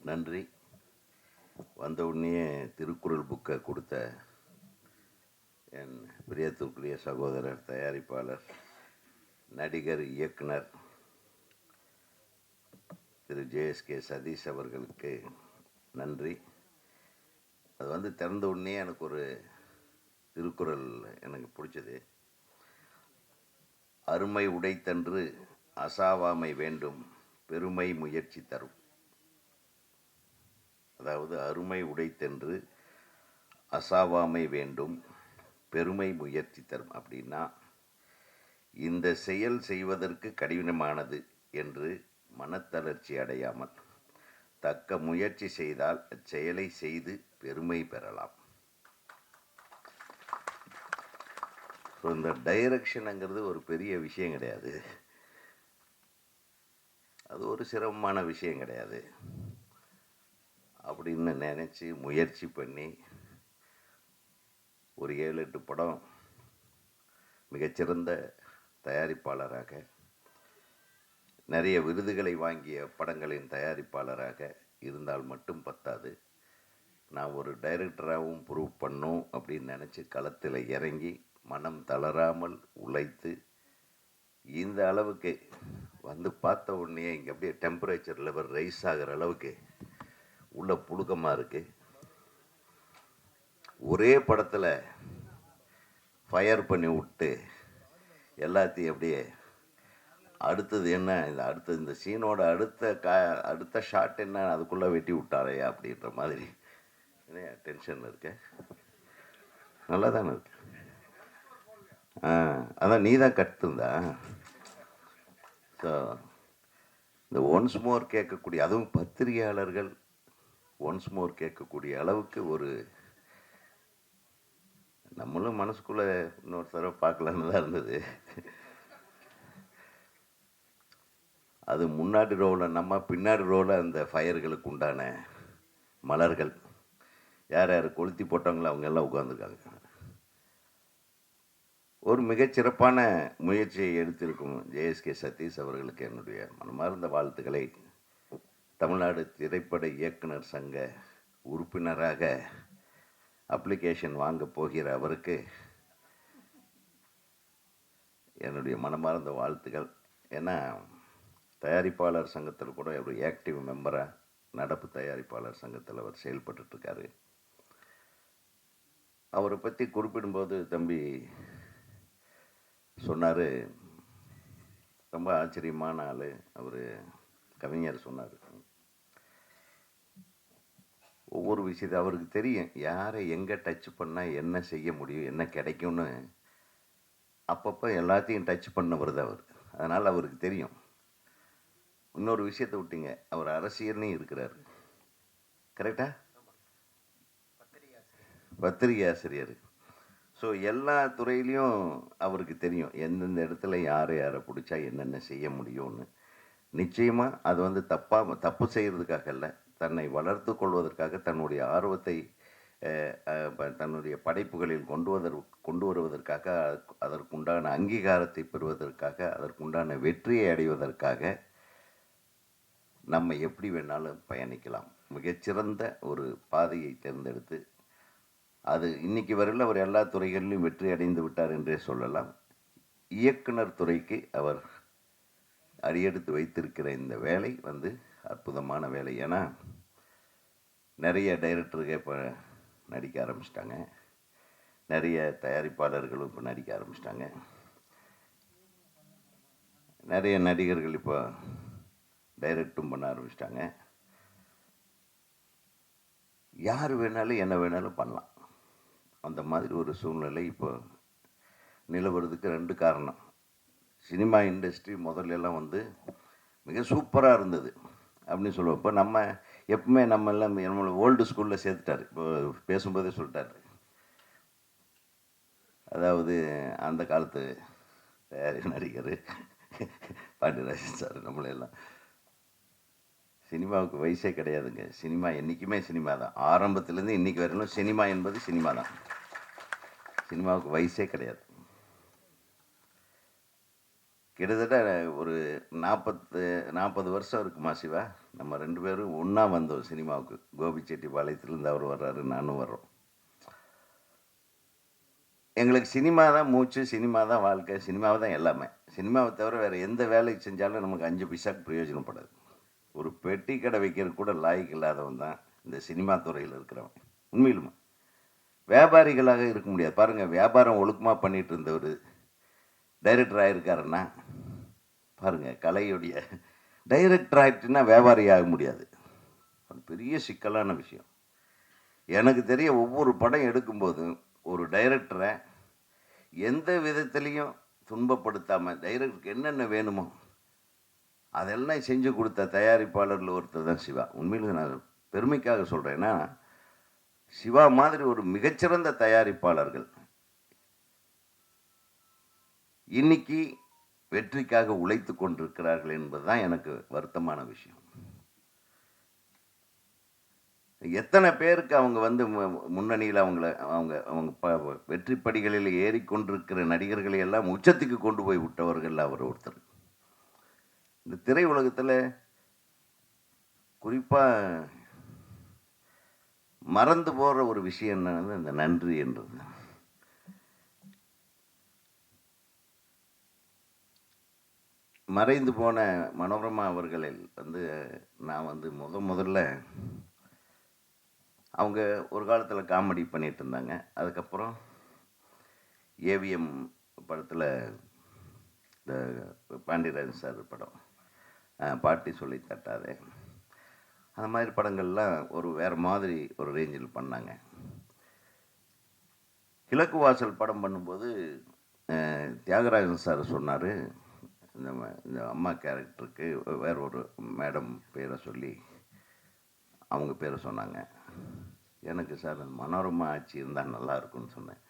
நன்றி. வந்த உடனே திருக்குறள் புக்கை கொடுத்த என் பிரியத்துக்குரிய சகோதரர், தயாரிப்பாளர், நடிகர், இயக்குனர் திரு ஜேஎஸ்கே சதீஷ் அவர்களுக்கு நன்றி. அது திறந்த உடனே எனக்கு ஒரு திருக்குறள் எனக்கு பிடிச்சது. அருமை உடைத்தன்று அசாவாமை வேண்டும், பெருமை முயற்சி தரும். அதாவது அருமை உடைத்தென்று அசாவாமை வேண்டும், பெருமை முயற்சி தரும். அப்படின்னா, இந்த செயல் செய்வதற்கு கடினமானது என்று மனத்தளர்ச்சி அடையாமல் தக்க முயற்சி செய்தால் அச்செயலை செய்து பெருமை பெறலாம். ஸோ இந்த டைரக்ஷனுங்கிறது ஒரு பெரிய விஷயம் கிடையாது, அது ஒரு சிரமமான விஷயம் கிடையாது அப்படின்னு நினச்சி முயற்சி பண்ணி ஒரு 7-8 படம் மிகச்சிறந்த தயாரிப்பாளராக, நிறைய விருதுகளை வாங்கிய படங்களின் தயாரிப்பாளராக இருந்தால் மட்டும் பத்தாது, நான் ஒரு டைரக்டராகவும் ப்ரூவ் பண்ணும் அப்படின்னு நினச்சி களத்தில் இறங்கி மனம் தளராமல் உழைத்து இந்த அளவுக்கு பார்த்த உடனே இங்கே அப்படியே டெம்பரேச்சர் லெவல் ரைஸ் ஆகிற அளவுக்கு உள்ள புழுக்கமாக இருக்குது. ஒரே படத்தில் ஃபயர் பண்ணி விட்டு எல்லாத்தையும் அப்படியே அடுத்தது என்ன, அடுத்தது இந்த சீனோட அடுத்த ஷாட் என்ன, அதுக்குள்ளே வெட்டி விட்டாரையா அப்படின்ற மாதிரி டென்ஷன் இருக்கு. நல்லா தானே இருக்கு. அதான் நீ தான் கற்றுந்தா. ஸோ இந்த ஒன்ஸ் மோர் கேட்கக்கூடிய, அதுவும் பத்திரிகையாளர்கள் ஒன்ஸ் மோர் கேட்கக்கூடிய அளவுக்கு ஒரு, நம்மளும் மனசுக்குள்ளே இன்னொரு தடவை பார்க்கலான்னு தான் இருந்தது. அது முன்னாடி ரோவில் நம்ம, பின்னாடி ரோவில் அந்த ஃபயர்களுக்கு உண்டான மலர்கள் யார் யார் கொளுத்தி போட்டாங்களோ அவங்க எல்லாம் உட்காந்துருக்காங்க. ஒரு மிகச்சிறப்பான முயற்சியை எடுத்திருக்கும் ஜேஎஸ்கே சதீஷ் அவர்களுக்கு என்னுடைய மனமார்ந்த வாழ்த்துக்களை. தமிழ்நாடு திரைப்பட இயக்குனர் சங்க உறுப்பினராக அப்ளிகேஷன் வாங்க போகிற அவருக்கு என்னுடைய மனமார்ந்த வாழ்த்துக்கள். ஏன்னா தயாரிப்பாளர் சங்கத்தில் கூட ஒரு ஆக்டிவ் மெம்பராக, நடப்பு தயாரிப்பாளர் சங்கத்தில் அவர் செயல்பட்டுருக்காரு. அவரை பற்றி குறிப்பிடும்போது தம்பி சொன்னார், ரொம்ப ஆச்சரியமான ஆள் அவர். கவிஞர் சொன்னார், ஒவ்வொரு விஷயத்தை அவருக்கு தெரியும், யாரை எங்கே டச் பண்ணால் என்ன செய்ய முடியும், என்ன கிடைக்கும்னு அப்பப்போ எல்லாத்தையும் டச் பண்ணவர் தான் அவர். அதனால் அவருக்கு தெரியும். இன்னொரு விஷயத்தை விட்டீங்க, அவர் அரசியல்லையும் இருக்கிறார். கரெக்டா? பத்திரிகை ஆசிரியர். ஸோ எல்லா துறையிலையும் அவருக்கு தெரியும் எந்தெந்த இடத்துல யாரை பிடிச்சா என்னென்ன செய்ய முடியும்னு. நிச்சயமாக அது தப்பு செய்கிறதுக்காக இல்லை, தன்னை வளர்த்து கொள்வதற்காக, தன்னுடைய ஆர்வத்தை தன்னுடைய படைப்புகளில் கொண்டு வருவதற்காக, அதற்குண்டான அங்கீகாரத்தை பெறுவதற்காக, அதற்குண்டான வெற்றியை அடைவதற்காக நம்ம எப்படி வேணாலும் பயணிக்கலாம். மிகச்சிறந்த ஒரு பாதையை தேர்ந்தெடுத்து அது இன்னைக்கு வரையில் அவர் எல்லா துறைகளிலும் வெற்றி அடைந்து விட்டார் என்றே சொல்லலாம். இயக்குனர் துறைக்கு அவர் அடியெடுத்து வைத்திருக்கிற இந்த வேலை அற்புதமான வேலை. ஏன்னா நிறைய டைரக்டருக்கு இப்போ நடிக்க ஆரம்பிச்சிட்டாங்க, நிறைய தயாரிப்பாளர்களும் இப்போ நடிக்க ஆரம்பிச்சிட்டாங்க, நிறைய நடிகர்கள் இப்போ டைரக்டும் பண்ண ஆரம்பிச்சிட்டாங்க. யார் வேணாலும் என்ன வேணாலும் பண்ணலாம். அந்த மாதிரி ஒரு சூழ்நிலை இப்போ நிலவரதுக்கு 2 காரணம். சினிமா இண்டஸ்ட்ரி முதல்லலாம் மிக சூப்பராக இருந்தது அப்படின்னு சொல்லுவோம். இப்போ நம்ம எப்பவுமே நம்ம எல்லாம் ஓல்டு ஸ்கூலில் சேர்த்துட்டார். இப்போ பேசும்போதே சொல்லிட்டார், அதாவது அந்த காலத்து தயாரிப்பு நடிகர் பாண்டியராஜன் சார், நம்மளெல்லாம் சினிமாவுக்கு வயசே கிடையாதுங்க. சினிமா என்றைக்குமே சினிமா தான். ஆரம்பத்துலேருந்து இன்றைக்கி வரையிலும் சினிமா என்பது சினிமா தான். சினிமாவுக்கு வயசே கிடையாது. கிட்டத்தட்ட ஒரு 40 வருஷம் இருக்குமா சிவா? நம்ம 2 பேரும் ஒண்ணா வந்தோம் சினிமாவுக்கு. கோபிச்செட்டிப்பாளையத்துலேருந்து அவர் வர்றாரு, நானும் வர்றோம். எங்களுக்கு சினிமா தான் மூச்சு, சினிமா தான் வாழ்க்கை, சினிமாவு தான் எல்லாமே. சினிமாவ தவிர வேற எந்த வேலை செஞ்சாலும் நமக்கு 5 பைசாக்கு பிரயோஜனப்படாது. ஒரு பெட்டி கடை வைக்கிறதுக்கு கூட லாயக்கு இல்லாதவன் தான் இந்த சினிமா துறையில இருக்கிறவன். உண்மையிலுமே. வியாபாரிகளாக இருக்க முடியாது. பாருங்க, வியாபாரம் ஒழுக்கமா பண்ணிட்டு இருந்தவரு டைரக்டர் ஆயிருக்காருன்னா, பாருங்க கலையுடைய டைரக்டர் ஆயிட்டுன்னா வியாபாரி ஆக முடியாது. அது பெரிய சிக்கலான விஷயம். எனக்கு தெரிய ஒவ்வொரு படம் எடுக்கும்போதும் ஒரு டைரக்டரை எந்த விதத்திலையும் துன்பப்படுத்தாம டைரக்டருக்கு என்னென்ன வேணுமோ அதெல்லாம் செஞ்சு கொடுத்த தயாரிப்பாளர்ல ஒருத்தர் தான் சிவா. உண்மையிலே நான் பெருமைக்காக சொல்றேன். ஏன்னா சிவா மாதிரி ஒரு மிகச்சிறந்த தயாரிப்பாளர்கள் இன்னைக்கு வெற்றிக்காக உழைத்து கொண்டிருக்கிறார்கள் என்பதுதான் எனக்கு வருத்தமான விஷயம். எத்தனை பேருக்கு அவங்க வந்து முன்னணியில் அவங்க வெற்றி படிகளில் ஏறிக்கொண்டிருக்கிற நடிகர்களை எல்லாம் உச்சத்துக்கு கொண்டு போய் விட்டவர்கள் அவர் ஒருத்தர். இந்த திரையுலகத்தில் குறிப்பாக மறந்து போகிற ஒரு விஷயம் என்னன்னா இந்த நன்றி என்றது. மறைந்து போன மனோரமா அவர்களில் வந்து நான் வந்து முதல்ல அவங்க ஒரு காலத்தில் காமெடி பண்ணிட்டு இருந்தாங்க. அதுக்கப்புறம் ஏவிஎம் படத்தில் இந்த பாண்டியராஜன் சார் படம் பாட்டி சொல்லி தட்டாதே, அந்த மாதிரி படங்கள்லாம் ஒரு வேறு மாதிரி ஒரு ரேஞ்சில் பண்ணாங்க. கிழக்கு வாசல் படம் பண்ணும்போது தியாகராஜன் சார் சொன்னார், இந்த அம்மா கேரக்டருக்கு வேற ஒரு மேடம் பேரை சொல்லி அவங்க பேரை சொன்னாங்க. எனக்கு சார் மனோரமா ஆட்சி இருந்தால் நல்லா இருக்கும்னு சொன்னேன்.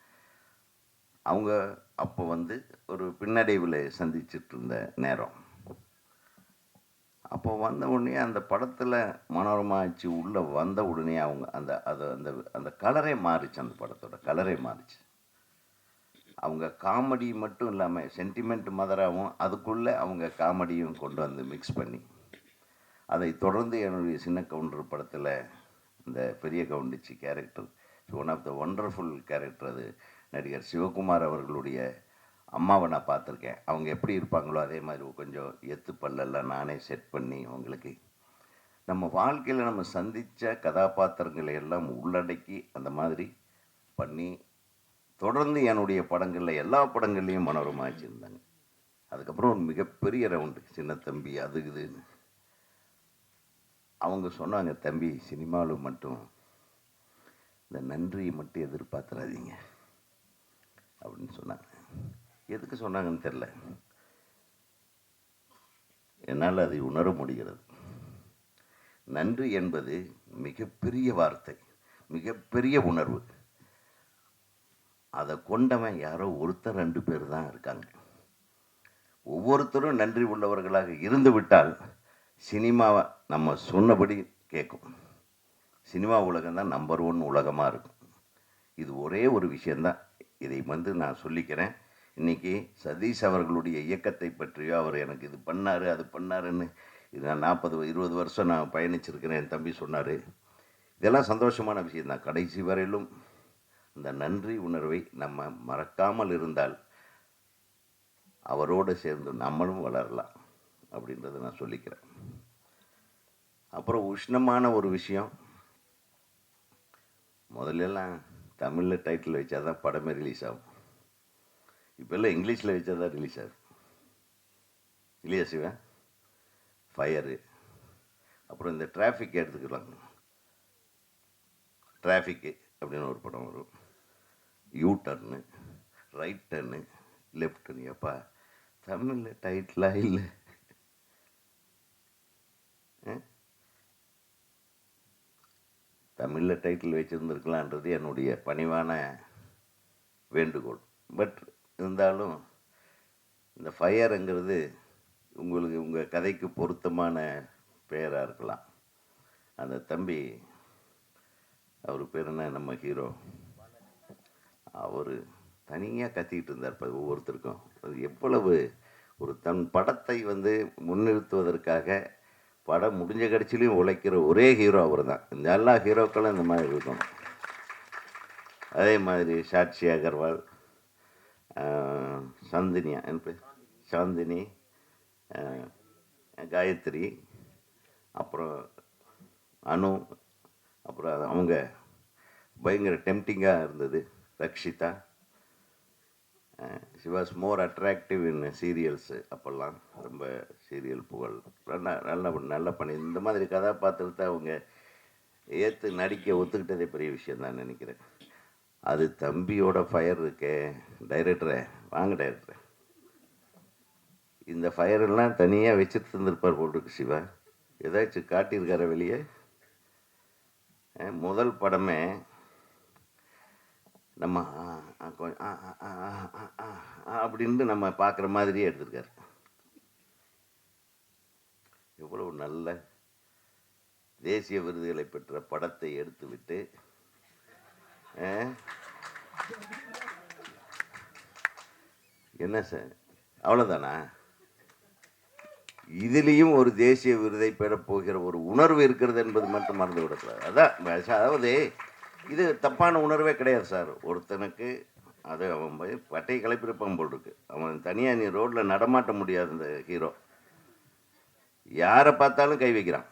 அவங்க அப்போ வந்து ஒரு பின்னடைவில் சந்திச்சுட்டு இருந்த நேரம். அப்போ வந்த உடனே அந்த படத்தில் மனோரமா ஆட்சி உள்ளே வந்த உடனே அவங்க அந்த அந்த அந்த கலரே மாறிச்சு. அந்த படத்தோட கலரே மாறிச்சு. அவங்க காமெடி மட்டும் இல்லாமல் சென்டிமெண்ட் மதராகவும் அதுக்குள்ளே அவங்க காமெடியும் கொண்டு வந்து மிக்ஸ் பண்ணி, அதை தொடர்ந்து என்னுடைய சின்ன கவுண்டர் படத்தில் இந்த பெரிய கவுண்டிச்சி character one of the wonderful character. அது நடிகர் சிவகுமார் அவர்களுடைய அம்மாவை நான் பார்த்துருக்கேன். அவங்க எப்படி இருப்பாங்களோ அதே மாதிரி கொஞ்சம் எத்து பல்லெல்லாம் நானே செட் பண்ணி அவங்களுக்கு நம்ம வாழ்க்கையில் நம்ம சந்தித்த கதாபாத்திரங்களை எல்லாம் உள்ளடக்கி அந்த மாதிரி பண்ணி தொடர்ந்து என்னுடைய படங்களில் எல்லா படங்கள்லையும் மனோரமா வச்சுருந்தாங்க. அதுக்கப்புறம் ஒரு மிகப்பெரிய ரவுண்டு சின்ன தம்பி அது இதுன்னு அவங்க சொன்னாங்க, தம்பி சினிமாவில் மட்டும் இந்த நன்றியை மட்டும் எதிர்பார்த்துறாதீங்க அப்படின்னு சொன்னாங்க. எதுக்கு சொன்னாங்கன்னு தெரில, என்னால் அதை உணர முடிகிறது. நன்றி என்பது மிகப்பெரிய வார்த்தை, மிகப்பெரிய உணர்வு. அதை கொண்டவன் யாரோ ஒருத்தர் 2 பேர் தான் இருக்காங்க. ஒவ்வொருத்தரும் நன்றி உள்ளவர்களாக இருந்து விட்டால் சினிமாவை நம்ம சொன்னபடி கேட்கும். சினிமா உலகம் தான் நம்பர் 1 உலகமாக இருக்கும். இது ஒரே ஒரு விஷயந்தான். இதை வந்து நான் சொல்லிக்கிறேன். இன்றைக்கி சதீஷ் அவர்களுடைய இயக்கத்தை பற்றியோ அவர் எனக்கு இது பண்ணார் அது பண்ணாருன்னு இது நான் 40-20 வருஷம் நான் பயணிச்சிருக்கிறேன். என் தம்பி சொன்னார். இதெல்லாம் சந்தோஷமான விஷயந்தான். கடைசி வரையிலும் இந்த நன்றி உணர்வை நம்ம மறக்காமல் இருந்தால் அவரோடு சேர்ந்து நம்மளும் வளரலாம் அப்படின்றத நான் சொல்லிக்கிறேன். அப்புறம் உஷ்ணமான ஒரு விஷயம், முதல்லலாம் தமிழில் டைட்டில் வச்சா தான் படமே ரிலீஸ் ஆகும். இப்போல்லாம் இங்கிலீஷில் வச்சா தான் ரிலீஸ் ஆகும் இல்லையா சிவன்? ஃபயரு, அப்புறம் இந்த டிராஃபிக் எடுத்துக்கலாம். டிராஃபிக்கு அப்படின்னு ஒரு படம் வரும். You turn, right turn, left turn. எப்பா தமிழில் டைட்டிலாக இல்லை? தமிழில் டைட்டில் வச்சுருந்துருக்கலான்றது என்னுடைய பணிவான வேண்டுகோள். பட் இருந்தாலும் இந்த ஃபயருங்கிறது உங்களுக்கு உங்கள் கதைக்கு பொருத்தமான பெயராக இருக்கலாம். அந்த தம்பி அவர் பேர் என்ன, நம்ம ஹீரோ, அவர் தனியாக கத்திக்கிட்டு இருந்தார் ஒவ்வொருத்தருக்கும். அது எவ்வளவு ஒரு தன் படத்தை வந்து முன்னிறுத்துவதற்காக படம் முடிஞ்ச கடைசிலையும் உழைக்கிற ஒரே ஹீரோ அவர் தான். இந்த எல்லா ஹீரோக்களும் இந்த மாதிரி இருக்கணும். அதே மாதிரி சாட்சி அகர்வால், சாந்தினியா என் பேர் சாந்தினி, காயத்ரி, அப்புறம் அனு, அப்புறம் அவங்க பயங்கர டெம்டிங்காக இருந்தது Rakshitha. She was more attractive in cereals. அப்போல்லாம் ரொம்ப சீரியல் புகழ். நல்ல பண்ணி இந்த மாதிரி கதாபாத்திரத்தை அவங்க ஏற்று நடிக்க ஒத்துக்கிட்டதே பெரிய விஷயம் தான் நினைக்கிறேன். அது தம்பியோட ஃபயர் இருக்கே. டைரக்டரை வாங்க டைரக்டரை, இந்த ஃபயரெல்லாம் தனியாக வச்சுட்டு இருந்திருப்பார் போட்டுருக்கு சிவா. ஏதாச்சும் காட்டியிருக்கார வெளியே? முதல் படமே நம்ம அப்படின்ட்டு நம்ம பார்க்குற மாதிரியே எடுத்திருக்காரு. எவ்வளவு நல்ல தேசிய விருதுகளை பெற்ற படத்தை எடுத்து விட்டு என்ன சார் அவ்வளோதானா? இதுலேயும் ஒரு தேசிய விருதை பெறப் போகிற ஒரு உணர்வு இருக்கிறது என்பது மட்டும் மறந்து விடக்கூடாது. அதான் அதாவது இது தப்பான உணர்வே கிடையாது சார். ஒருத்தனுக்கு அது அவன் பட்டையை கிளப்பிருப்பான் போல் இருக்கு. அவன் தனியாக நீ ரோட்டில் நடமாட்ட முடியாது. இந்த ஹீரோ யாரை பார்த்தாலும் கை வைக்கிறான்.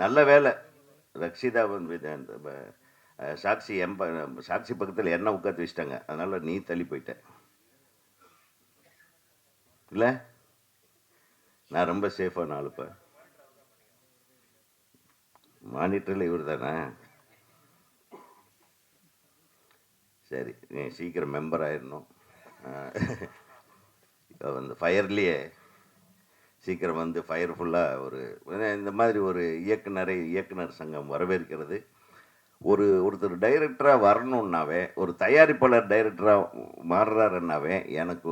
நல்ல வேலை ரக்ஷிதா வந்து சாட்சி சாட்சி பக்கத்தில் என்ன உட்காந்து வச்சிட்டாங்க. அதனால் நீ தள்ளி போயிட்ட இல்லை? நான் ரொம்ப சேஃபான ஆளுப்ப. மானிட்டரில் இவர் தானே? சரி, நீ சீக்கிரம் மெம்பர் ஆயிடணும். அந்த ஃபயர்லேயே சீக்கிரம் வந்து ஃபயர்ஃபுல்லாக ஒரு இந்த மாதிரி ஒரு இயக்குனர் சங்கம் வரவேற்கிறது. ஒருத்தர் டைரக்டராக வரணுன்னாவே, ஒரு தயாரிப்பாளர் டைரக்டராக மாறுறாருன்னாவே எனக்கு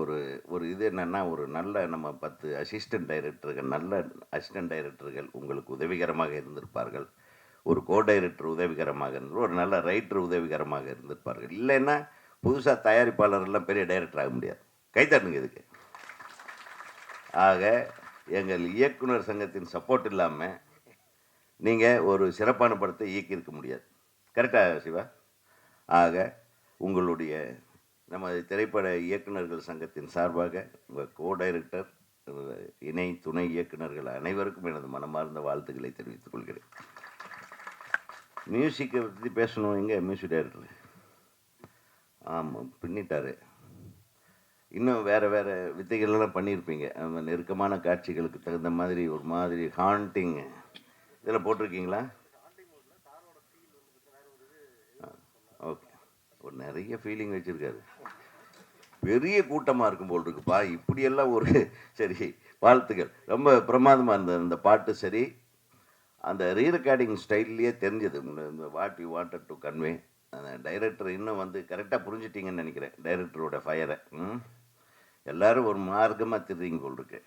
ஒரு இது என்னென்னா, ஒரு நல்ல நம்ம 10 அசிஸ்டன்ட் டைரக்டர்கள், நல்ல அசிஸ்டன்ட் டைரக்டர்கள் உங்களுக்கு உதவிகரமாக இருந்திருப்பார்கள். ஒரு கோ டைரக்டர் உதவிகரமாக இருந்து, ஒரு நல்ல ரைட்டர் உதவிகரமாக இருந்திருப்பார்கள். இல்லைன்னா புதுசாக தயாரிப்பாளர்லாம் பெரிய டைரக்டர் ஆக முடியாது. கைத்தட்டுங்க இதுக்கு. ஆக எங்கள் இயக்குனர் சங்கத்தின் சப்போர்ட் இல்லாமல் நீங்கள் ஒரு சிறப்பான படத்தை இயக்கியிருக்க முடியாது. கரெக்டாக சிவா? ஆக உங்களுடைய நம்ம திரைப்பட இயக்குநர்கள் சங்கத்தின் சார்பாக உங்கள் கோ டைரக்டர், இணை துணை இயக்குநர்கள் அனைவருக்கும் எனது மனமார்ந்த வாழ்த்துக்களை தெரிவித்துக் கொள்கிறேன். மியூசிக்கை பற்றி பேசணும். எங்கே மியூசிக் டைரக்டர்? ஆமாம், பின்னிட்டார். இன்னும் வேறு வித்தைகள்லாம் பண்ணியிருப்பீங்க. அந்த நெருக்கமான காட்சிகளுக்கு தகுந்த மாதிரி ஒரு மாதிரி ஹாண்டிங் இதில் போட்டிருக்கீங்களா? ஓகே, ஒரு நிறைய ஃபீலிங் வச்சுருக்காரு. பெரிய கூட்டமாக இருக்கும் போல் இருக்குப்பா. இப்படியெல்லாம் ஒரு சரி, வாழ்த்துக்கள். ரொம்ப பிரமாதமாக இருந்தது அந்த பாட்டு. சரி, அந்த ரீரெக்கார்டிங் ஸ்டைல்லையே தெரிஞ்சது இந்த what you wanted to convey. அந்த டைரக்டர் இன்னும் வந்து கரெக்டாக புரிஞ்சிட்டிங்கன்னு நினைக்கிறேன். டைரக்டரோட ஃபயரை எல்லோரும் ஒரு மார்க்கமாக திருறீங்க போல் இருக்கு.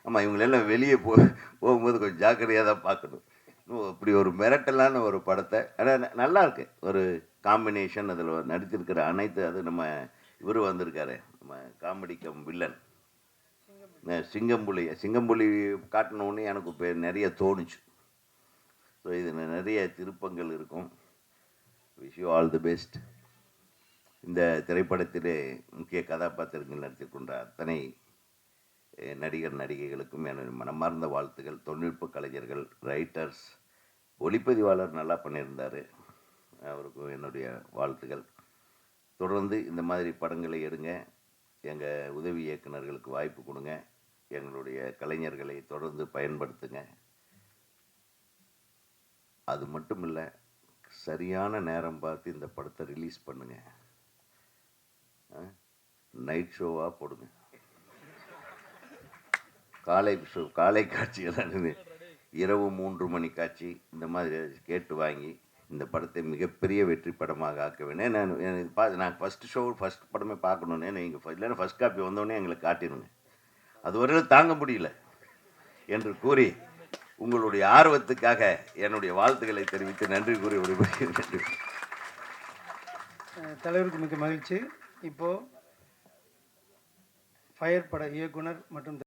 ஆமாம், இவங்களெல்லாம் வெளியே போகும்போது கொஞ்சம் ஜாக்கிரதையாக தான் பார்க்கணும். இப்படி ஒரு மிரட்டலான ஒரு படத்தை, ஆனால் நல்லா இருக்கு ஒரு காம்பினேஷன். அதில் நடித்திருக்கிற அனைத்து, அது நம்ம இவர் வந்திருக்காரு, நம்ம காமெடி கம் வில்லன் சிங்கம்புலி காட்டினோடனே எனக்கு இப்போ நிறைய தோணுச்சு. ஸோ இதில் நிறைய திருப்பங்கள் இருக்கும். Wish you all the best. இந்த திரைப்படத்திலே முக்கிய கதாபாத்திரங்கள் நடித்துக்கொண்ட அத்தனை நடிகர் நடிகைகளுக்கும் எனது மனமார்ந்த வாழ்த்துக்கள். தொழில்நுட்ப கலைஞர்கள், ரைட்டர்ஸ், ஒளிப்பதிவாளர் நல்லா பண்ணியிருந்தார், அவருக்கும் என்னுடைய வாழ்த்துக்கள். தொடர்ந்து இந்த மாதிரி படங்களை எடுங்க. எங்கள் உதவி இயக்குநர்களுக்கு வாய்ப்பு கொடுங்க. எங்களுடைய கலைஞர்களை தொடர்ந்து பயன்படுத்துங்க. அது மட்டும் இல்லை, சரியான நேரம் பார்த்து இந்த படத்தை ரிலீஸ் பண்ணுங்க. நைட் ஷோவாக போடுங்க. காலை காட்சியெல்லாம் இரவு 3 மணி காட்சி இந்த மாதிரி கேட்டு வாங்கி இந்த படத்தை மிகப்பெரிய வெற்றி படமாக ஆக்க வேணும். நான் ஃபஸ்ட் படமே பார்க்கணுன்னு நீங்கள் இல்லைன்னா ஃபஸ்ட் காப்பி வந்தோடனே எங்களுக்கு காட்டிடுங்க. அது வரையில் தாங்க முடியல என்று கூறி உங்களுடைய ஆர்வத்துக்காக என்னுடைய வாழ்த்துக்களை தெரிவித்து நன்றி கூறி விடைபெறுகிறேன். தலைவருக்கு மிக மகிழ்ச்சி. இப்போது ஃபயர் பட இயக்குனர் மற்றும்